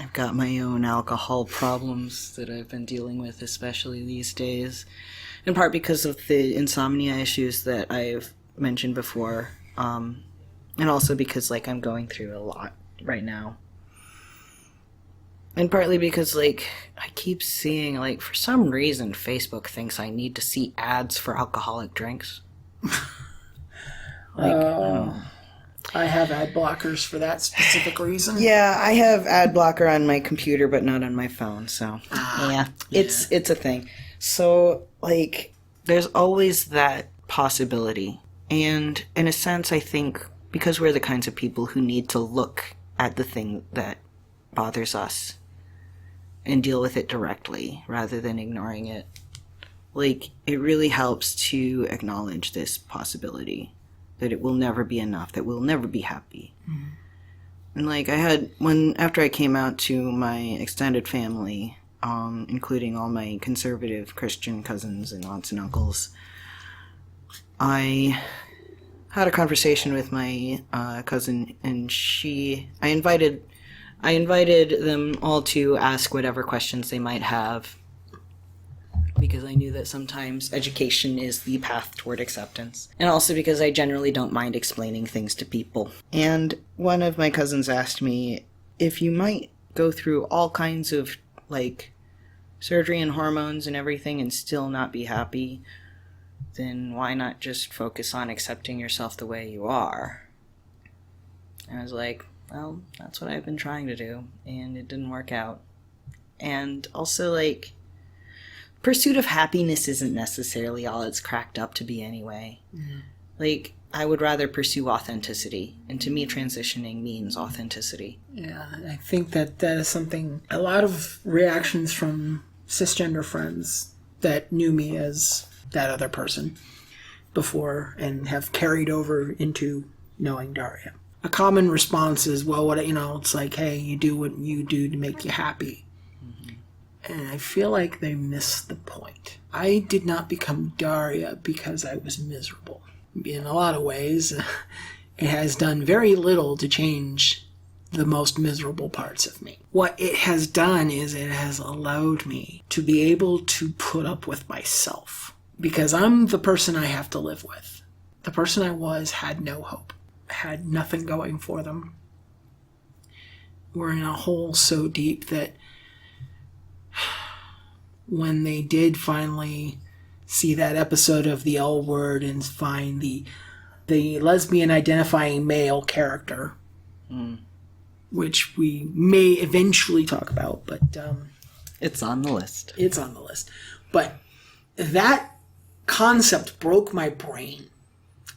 I've got my own alcohol problems that I've been dealing with, especially these days. In part because of the insomnia issues that I've mentioned before. And also because, like, I'm going through a lot right now. And partly because, like, I keep seeing, like, for some reason, Facebook thinks I need to see ads for alcoholic drinks. I have ad blockers for that specific reason. Yeah, I have ad blocker on my computer, but not on my phone, so, yeah, it's a thing. So, like, there's always that possibility. And, in a sense, I think, because we're the kinds of people who need to look at the thing that bothers us and deal with it directly rather than ignoring it. Like, it really helps to acknowledge this possibility that it will never be enough, that we'll never be happy. Mm-hmm. And, like, after I came out to my extended family, including all my conservative Christian cousins and aunts and uncles, I had a conversation with my cousin, and I invited them all to ask whatever questions they might have, because I knew that sometimes education is the path toward acceptance. And also because I generally don't mind explaining things to people. And one of my cousins asked me if you might go through all kinds of, like, surgery and hormones and everything and still not be happy, then why not just focus on accepting yourself the way you are? And I was like, well, that's what I've been trying to do, and it didn't work out. And also, like, pursuit of happiness isn't necessarily all it's cracked up to be anyway. Mm-hmm. Like, I would rather pursue authenticity, and to me, transitioning means authenticity. Yeah, I think that is something, a lot of reactions from cisgender friends that knew me as that other person before and have carried over into knowing Daria. A common response is, well, it's like, hey, you do what you do to make you happy. Mm-hmm. And I feel like they missed the point. I did not become Daria because I was miserable. In a lot of ways, it has done very little to change the most miserable parts of me. What it has done is it has allowed me to be able to put up with myself. Because I'm the person I have to live with. The person I was had no hope. Had nothing going for them. We're in a hole so deep that when they did finally see that episode of The L Word and find the lesbian identifying male character, which we may eventually talk about, but it's on the list. It's on the list. But that concept broke my brain.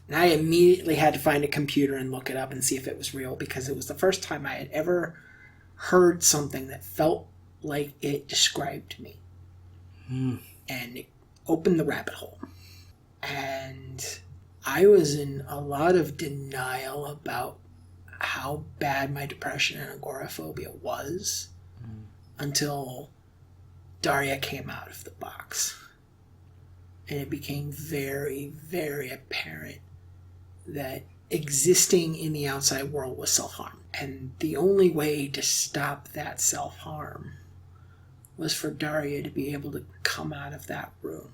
And I immediately had to find a computer and look it up and see if it was real, because it was the first time I had ever heard something that felt like it described me. And it opened the rabbit hole. And I was in a lot of denial about how bad my depression and agoraphobia was until Daria came out of the box. And it became very, very apparent that existing in the outside world was self-harm. And the only way to stop that self-harm was for Daria to be able to come out of that room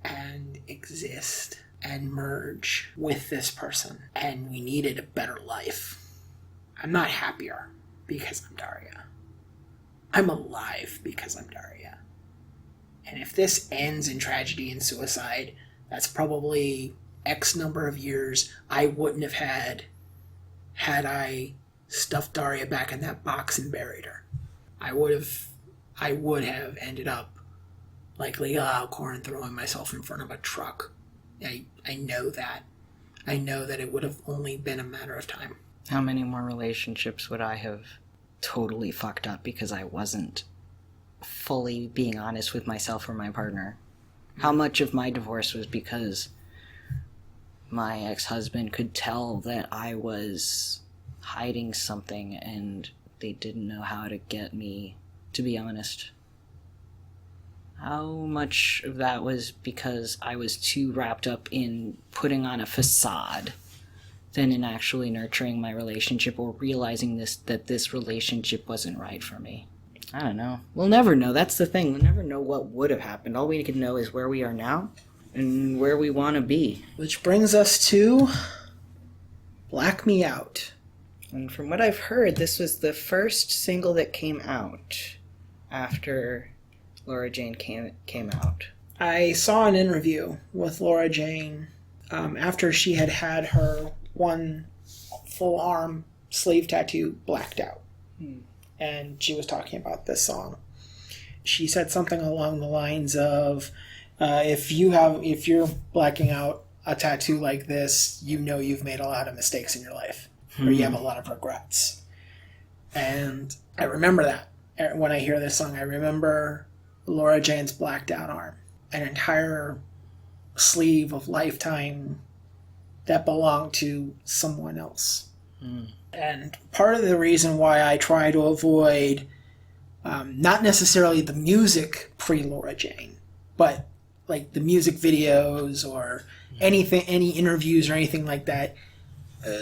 and exist and merge with this person. And we needed a better life. I'm not happier because I'm Daria. I'm alive because I'm Daria. And if this ends in tragedy and suicide, that's probably X number of years I wouldn't have had I stuffed Daria back in that box and buried her. I would have ended up like Leah Alcorn throwing myself in front of a truck. I know that. I know that it would have only been a matter of time. How many more relationships would I have totally fucked up because I wasn't fully being honest with myself or my partner? How much of my divorce was because my ex-husband could tell that I was hiding something and they didn't know how to get me to be honest? How much of that was because I was too wrapped up in putting on a facade than in actually nurturing my relationship or realizing that this relationship wasn't right for me. I don't know. We'll never know. That's the thing. We'll never know what would have happened. All we can know is where we are now and where we want to be. Which brings us to Black Me Out. And from what I've heard, this was the first single that came out after Laura Jane came out. I saw an interview with Laura Jane after she had her one full arm sleeve tattoo blacked out. And she was talking about this song. She said something along the lines of, if you're blacking out a tattoo like this, you know you've made a lot of mistakes in your life, or you have a lot of regrets. And I remember that. When I hear this song, I remember Laura Jane's blacked out arm. An entire sleeve of Lifetime that belonged to someone else. And part of the reason why I try to avoid not necessarily the music pre-Laura Jane, but like the music videos or anything, any interviews or anything like that,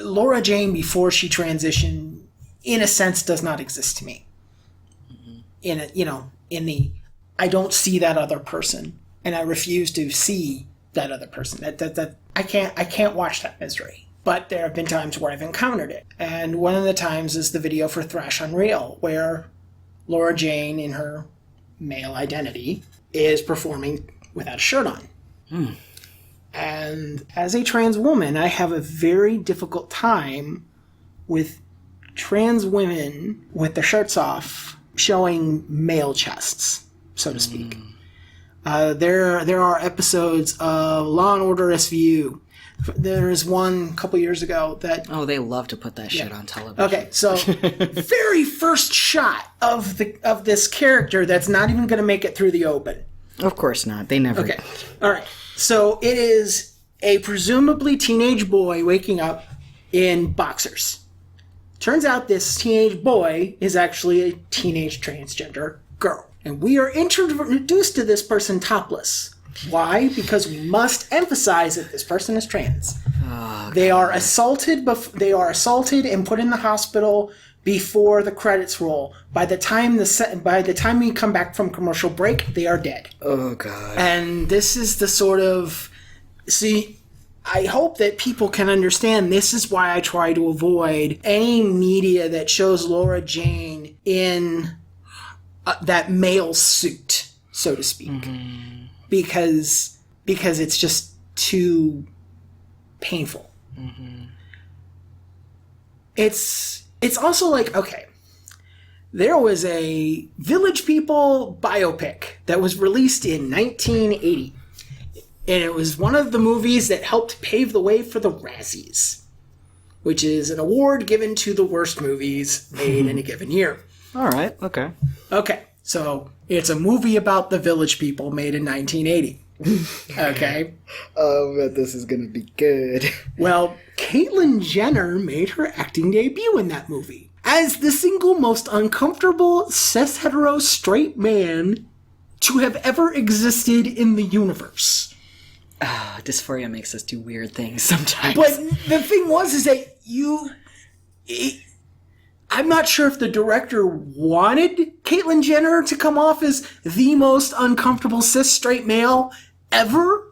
Laura Jane before she transitioned, in a sense, does not exist to me. I don't see that other person, and I refuse to see that other person. That I can't watch that misery. But there have been times where I've encountered it. And one of the times is the video for Thrash Unreal, where Laura Jane, in her male identity, is performing without a shirt on. And as a trans woman, I have a very difficult time with trans women with their shirts off showing male chests, so to speak. There are episodes of Law & Order SVU. There's one a couple years ago that... Oh, they love to put that shit on television. Okay, so very first shot of this character that's not even going to make it through the open. Of course not. They never... Okay, all right. So it is a presumably teenage boy waking up in boxers. Turns out this teenage boy is actually a teenage transgender girl. And we are introduced to this person topless. Why? Because we must emphasize that this person is trans. Oh, they are assaulted and put in the hospital before the credits roll. By the time we come back from commercial break, they are dead. Oh god. And this is the sort of... See, I hope that people can understand this is why I try to avoid any media that shows Laura Jane in that male suit, so to speak. Because it's just too painful. It's also like, okay, there was a Village People biopic that was released in 1980. And it was one of the movies that helped pave the way for the Razzies, which is an award given to the worst movies made in a given year. All right, okay. Okay, so it's a movie about the Village People made in 1980. Okay? Oh, but this is gonna be good. Well, Caitlyn Jenner made her acting debut in that movie as the single most uncomfortable cis-hetero straight man to have ever existed in the universe. Dysphoria makes us do weird things sometimes. But the thing is that I'm not sure if the director wanted Caitlyn Jenner to come off as the most uncomfortable cis straight male ever,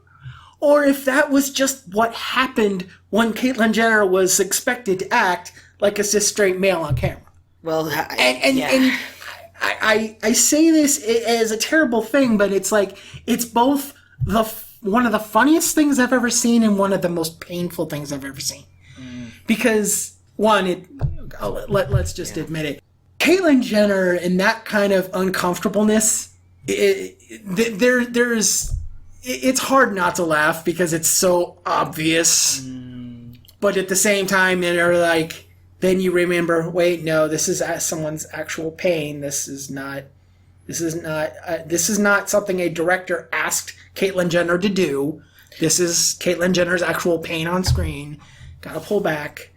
or if that was just what happened when Caitlyn Jenner was expected to act like a cis straight male on camera. Well, and I say this as a terrible thing, but it's like it's both one of the funniest things I've ever seen and one of the most painful things I've ever seen. Because one, let's just admit it, Caitlyn Jenner and that kind of uncomfortableness, it's hard not to laugh because it's so obvious. But at the same time, then you remember, wait, no, this is someone's actual pain. This is not something a director asked Caitlyn Jenner to do. This is Caitlyn Jenner's actual pain on screen. Gotta pull back.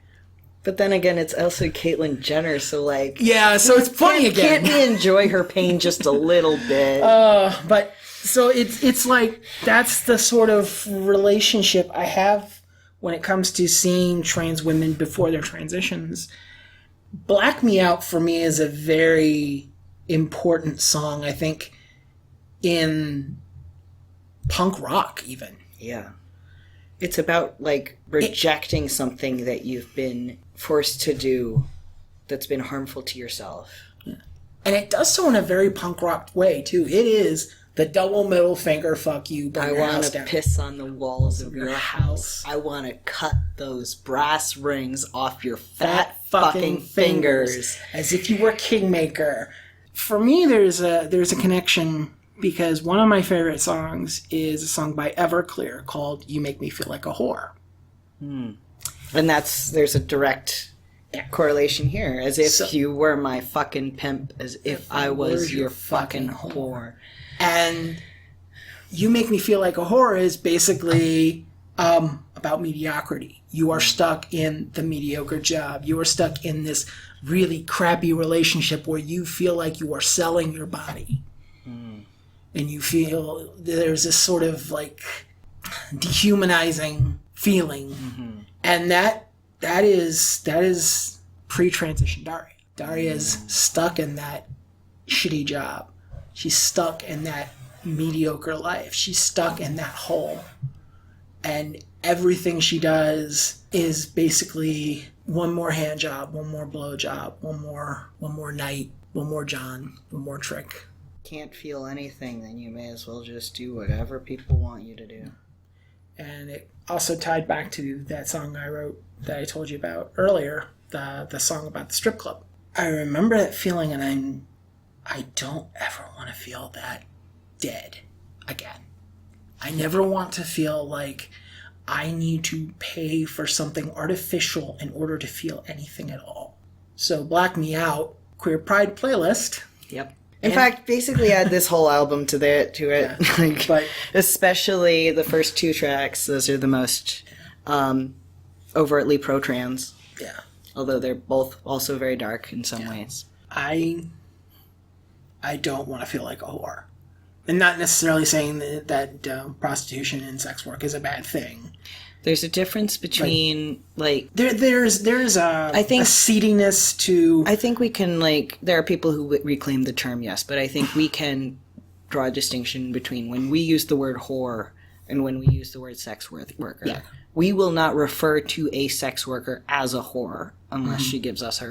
But then again, it's also Caitlyn Jenner, so yeah, so it's funny again. Can't we enjoy her pain just a little bit? But so it's like that's the sort of relationship I have when it comes to seeing trans women before their transitions, Black Me Out for me is a very important song, I think, in punk rock even. Yeah. It's about, like, rejecting something that you've been forced to do that's been harmful to yourself. Yeah. And it does so in a very punk rock way, too. It is the double middle finger, fuck you, burn your house down. I want to piss on the walls of your house. I want to cut those brass rings off your fat fucking fingers. As if you were Kingmaker. For me, there's a connection, because one of my favorite songs is a song by Everclear called You Make Me Feel Like a Whore. And there's a direct correlation here, as if you were my fucking pimp, as if I was your fucking whore. And You Make Me Feel Like a Whore is basically about mediocrity. You are stuck in the mediocre job. You are stuck in this really crappy relationship where you feel like you are selling your body. And you feel there's this sort of like dehumanizing feeling. And that is pre-transition Daria. Daria is stuck in that shitty job. She's stuck in that mediocre life. She's stuck in that hole. And everything she does is basically one more hand job, one more blow job, one more night, one more John, one more trick. Can't feel anything, then you may as well just do whatever people want you to do. And it also tied back to that song I wrote that I told you about earlier, the song about the strip club. I remember that feeling, and I don't ever want to feel that dead again. I never want to feel like I need to pay for something artificial in order to feel anything at all. So Black Me Out, Queer Pride playlist. Yep. In fact, basically add this whole album to it. Yeah, like, but especially the first two tracks. Those are the most overtly pro-trans. Yeah. Although they're both also very dark in some ways. I don't want to feel like a whore. And not necessarily saying that prostitution and sex work is a bad thing. There's a difference between, there's I think, a seediness to... I think we can, there are people who reclaim the term, yes, but I think we can draw a distinction between when we use the word whore and when we use the word sex worker. Yeah. We will not refer to a sex worker as a whore unless she gives us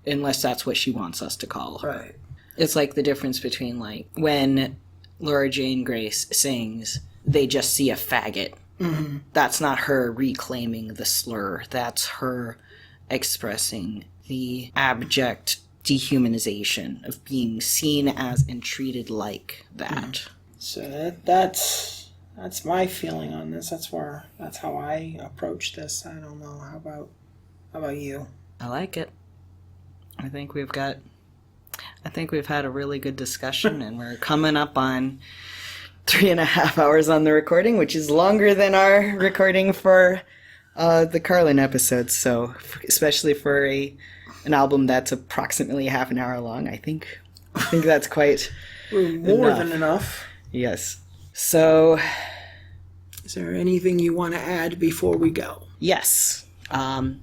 unless that's what she wants us to call her. Right. It's like the difference between, when Laura Jane Grace sings, "They just see a faggot." Mm-hmm. That's not her reclaiming the slur. That's her expressing the abject dehumanization of being seen as and treated like that. So that's my feeling on this. That's how I approach this. I don't know. How about you? I like it. I think we've had a really good discussion, and we're coming up on 3.5 hours on the recording, which is longer than our recording for the Carlin episodes. So, especially for an album that's approximately half an hour long, I think that's quite more than enough. Yes. So, is there anything you want to add before we go? Yes.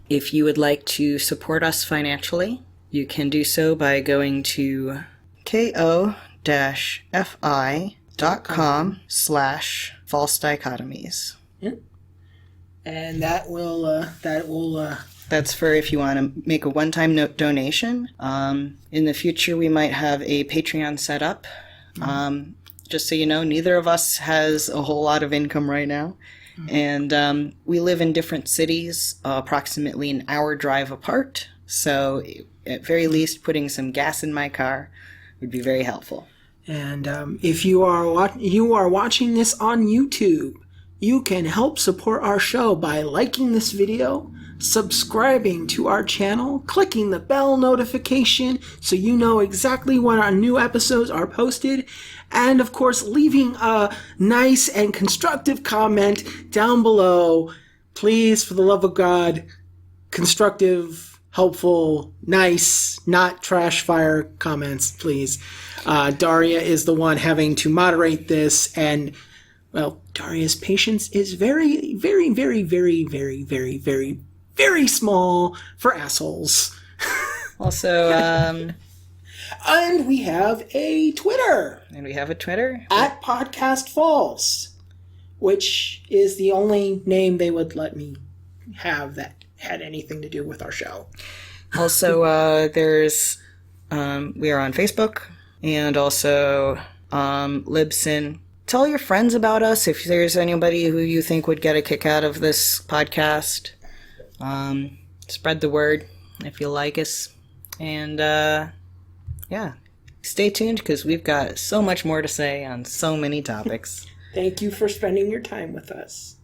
If you would like to support us financially, you can do so by going to ko-fi.com/false dichotomies. Yeah. And that will that's for if you want to make a one-time donation. In the future, we might have a Patreon set up. Just so you know, neither of us has a whole lot of income right now. And we live in different cities, approximately an hour drive apart. So at very least, putting some gas in my car would be very helpful. And if you are watching this on YouTube, you can help support our show by liking this video, subscribing to our channel, clicking the bell notification so you know exactly when our new episodes are posted, and of course leaving a nice and constructive comment down below. Please, for the love of God, constructive, helpful, nice, not trash fire comments, please. Daria is the one having to moderate this, and Well, Daria's patience is very, very, very, very, very, very, very, very small for assholes. Also, and we have a Twitter. At Podcast Falls, which is the only name they would let me have that had anything to do with our show. Also, there's we are on Facebook and also Libsyn. Tell your friends about us if there's anybody who you think would get a kick out of this podcast. Spread the word if you like us. And yeah, stay tuned because we've got so much more to say on so many topics. Thank you for spending your time with us.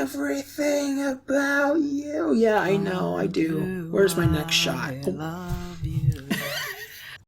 Everything about you. Yeah, I know, I do. Where's my next shot?